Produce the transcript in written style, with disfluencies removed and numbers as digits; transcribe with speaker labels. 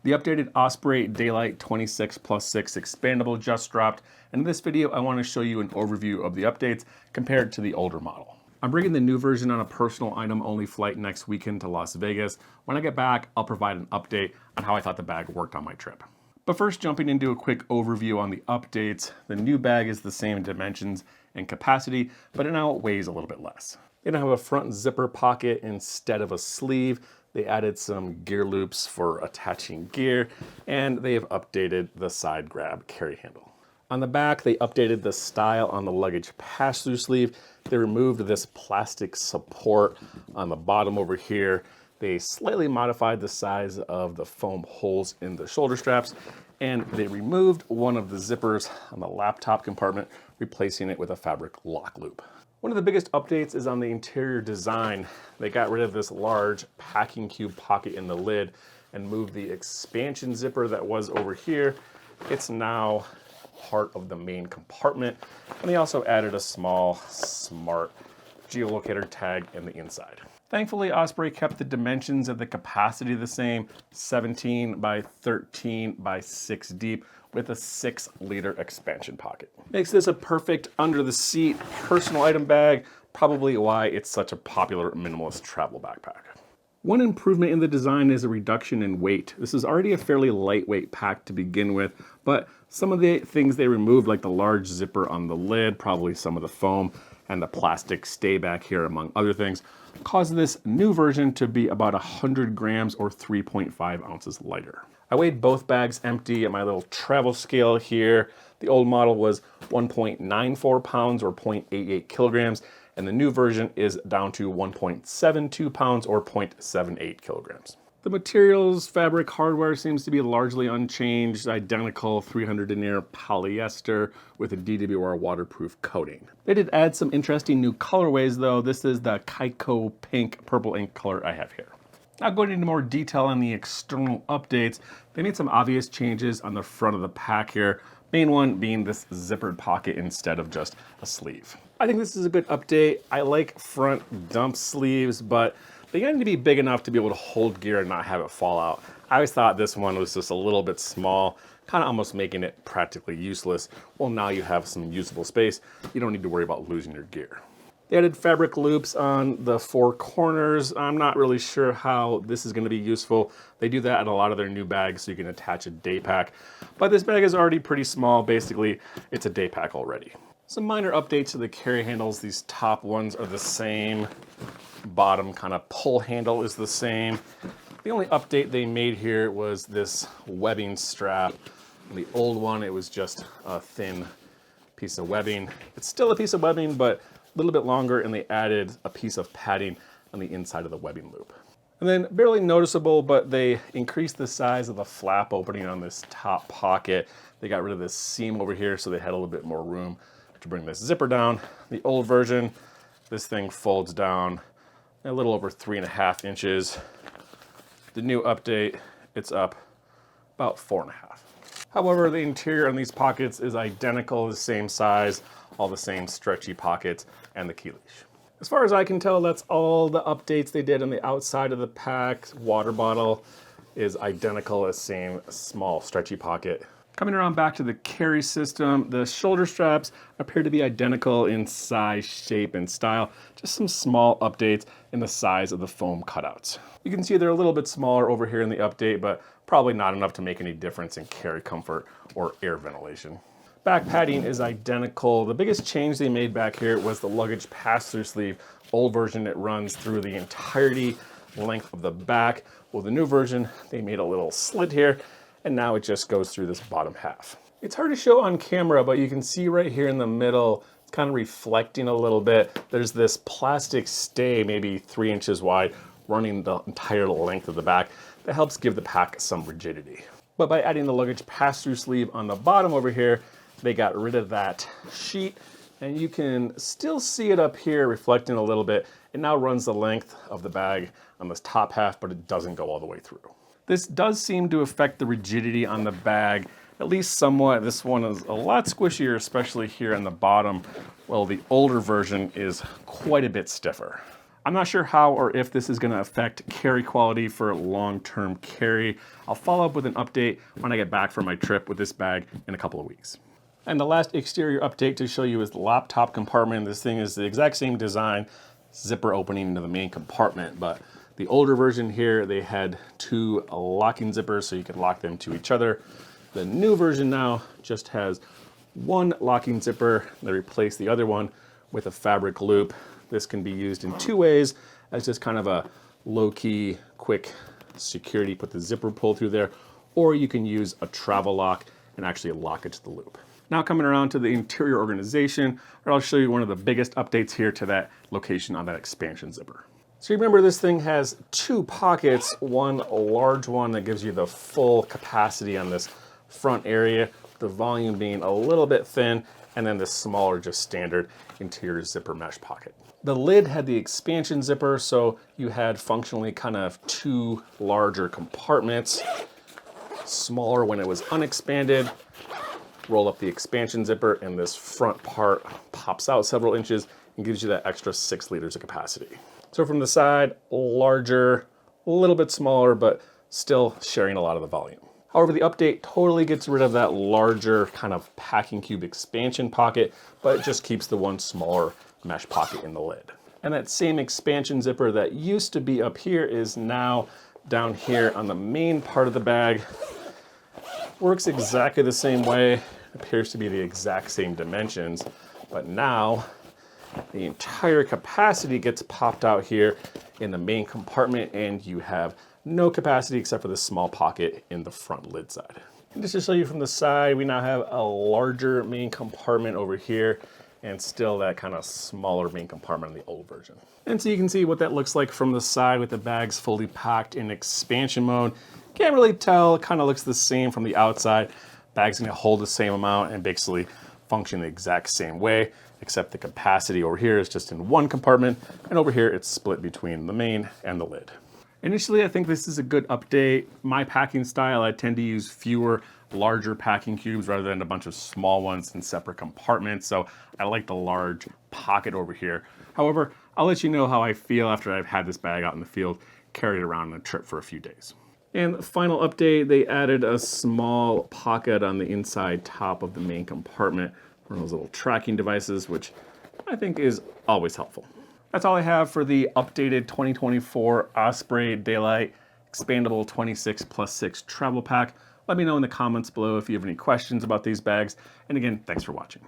Speaker 1: The updated Osprey Daylite 26+6 Expandable just dropped, and in this video I want to show you an overview of the updates compared to the older model. I'm bringing the new version on a personal item-only flight next weekend to Las Vegas. When I get back, I'll provide an update on how I thought the bag worked on my trip. But first, jumping into a quick overview on the updates, the new bag is the same dimensions and capacity, but it now weighs a little bit less. They now have a front zipper pocket instead of a sleeve. They added some gear loops for attaching gear, and they have updated the side grab carry handle. On the back, they updated the style on the luggage pass-through sleeve. They removed this plastic support on the bottom over here. They slightly modified the size of the foam holes in the shoulder straps, and they removed one of the zippers on the laptop compartment, replacing it with a fabric lock loop. One of the biggest updates is on the interior design. They got rid of this large packing cube pocket in the lid and moved the expansion zipper that was over here. It's now part of the main compartment. And they also added a small smart geolocator tag in the inside. Thankfully, Osprey kept the dimensions of the capacity the same, 17 by 13 by 6 deep, with a 6-liter expansion pocket. Makes this a perfect under-the-seat personal item bag, probably why it's such a popular minimalist travel backpack. One improvement in the design is a reduction in weight. This is already a fairly lightweight pack to begin with, but some of the things they removed, like the large zipper on the lid, probably some of the foam, and the plastic stay back here, among other things, caused this new version to be about 100 grams or 3.5 ounces lighter. I weighed both bags empty at my little travel scale here. The old model was 1.94 pounds or 0.88 kilograms, and the new version is down to 1.72 pounds or 0.78 kilograms. The materials, fabric, hardware seems to be largely unchanged, identical 300 denier polyester with a DWR waterproof coating. They did add some interesting new colorways though. This is the Kaiko pink purple ink color I have here. Now going into more detail on the external updates, they made some obvious changes on the front of the pack here. Main one being this zippered pocket instead of just a sleeve. I think this is a good update. I like front dump sleeves, but they need to be big enough to be able to hold gear and not have it fall out. I always thought this one was just a little bit small, kind of almost making it practically useless. Well, now you have some usable space. You don't need to worry about losing your gear. They added fabric loops on the 4 corners. I'm not really sure how this is going to be useful. They do that at a lot of their new bags so you can attach a day pack. But this bag is already pretty small. Basically, it's a day pack already. Some minor updates to the carry handles. These top ones are the same. Bottom kind of pull handle is the same. The only update they made here was this webbing strap. On the old one, it was just a thin piece of webbing. It's still a piece of webbing, but a little bit longer, and they added a piece of padding on the inside of the webbing loop. And then barely noticeable, but they increased the size of the flap opening on this top pocket. They got rid of this seam over here, so they had a little bit more room to bring this zipper down. The old version, this thing folds down a little over 3.5 inches. The new update, it's up about 4.5. However, the interior on these pockets is identical, the same size, all the same stretchy pockets, and the key leash. As far as I can tell, that's all the updates they did on the outside of the pack. Water bottle is identical, the same small stretchy pocket. Coming around back to the carry system, the shoulder straps appear to be identical in size, shape, and style. Just some small updates in the size of the foam cutouts. You can see they're a little bit smaller over here in the update, but probably not enough to make any difference in carry comfort or air ventilation. Back padding is identical. The biggest change they made back here was the luggage pass-through sleeve. Old version, it runs through the entirety length of the back. Well, the new version, they made a little slit here, and now it just goes through this bottom half. It's hard to show on camera, but you can see right here in the middle, it's kind of reflecting a little bit. There's this plastic stay, maybe 3 inches wide, running the entire length of the back that helps give the pack some rigidity. But by adding the luggage pass-through sleeve on the bottom over here, they got rid of that sheet, and you can still see it up here reflecting a little bit. It now runs the length of the bag on this top half, but it doesn't go all the way through. This does seem to affect the rigidity on the bag, at least somewhat. This one is a lot squishier, especially here on the bottom. Well, the older version is quite a bit stiffer. I'm not sure how or if this is going to affect carry quality for long-term carry. I'll follow up with an update when I get back from my trip with this bag in a couple of weeks. And the last exterior update to show you is the laptop compartment. This thing is the exact same design, zipper opening into the main compartment, but the older version here, they had 2 locking zippers so you could lock them to each other. The new version now just has 1 locking zipper. They replaced the other one with a fabric loop. This can be used in 2 ways as just kind of a low-key, quick security, put the zipper pull through there, or you can use a travel lock and actually lock it to the loop. Now coming around to the interior organization, I'll show you one of the biggest updates here to that location on that expansion zipper. So remember, this thing has 2 pockets, one large one that gives you the full capacity on this front area, the volume being a little bit thin, and then this smaller, just standard interior zipper mesh pocket. The lid had the expansion zipper, so you had functionally kind of 2 larger compartments, smaller when it was unexpanded. Roll up the expansion zipper, and this front part pops out several inches and gives you that extra 6 liters of capacity. So from the side, larger, a little bit smaller, but still sharing a lot of the volume. However, the update totally gets rid of that larger kind of packing cube expansion pocket, but it just keeps the one smaller mesh pocket in the lid. And that same expansion zipper that used to be up here is now down here on the main part of the bag. Works exactly the same way, appears to be the exact same dimensions, but now the entire capacity gets popped out here in the main compartment, and you have no capacity except for this small pocket in the front lid side. And just to show you from the side, we now have a larger main compartment over here and still that kind of smaller main compartment in the old version. And so you can see what that looks like from the side with the bags fully packed in expansion mode. Can't really tell, it kind of looks the same from the outside. Bag's gonna hold the same amount and basically function the exact same way, except the capacity over here is just in one compartment, and over here it's split between the main and the lid. Initially, I think this is a good update. My packing style, I tend to use fewer, larger packing cubes rather than a bunch of small ones in separate compartments, so I like the large pocket over here. However, I'll let you know how I feel after I've had this bag out in the field, carried around on a trip for a few days. And the final update, they added a small pocket on the inside top of the main compartment, one of those little tracking devices, which I think is always helpful. That's all I have for the updated 2024 Osprey Daylite Expandable 26+6 Travel Pack. Let me know in the comments below if you have any questions about these bags. And again, thanks for watching.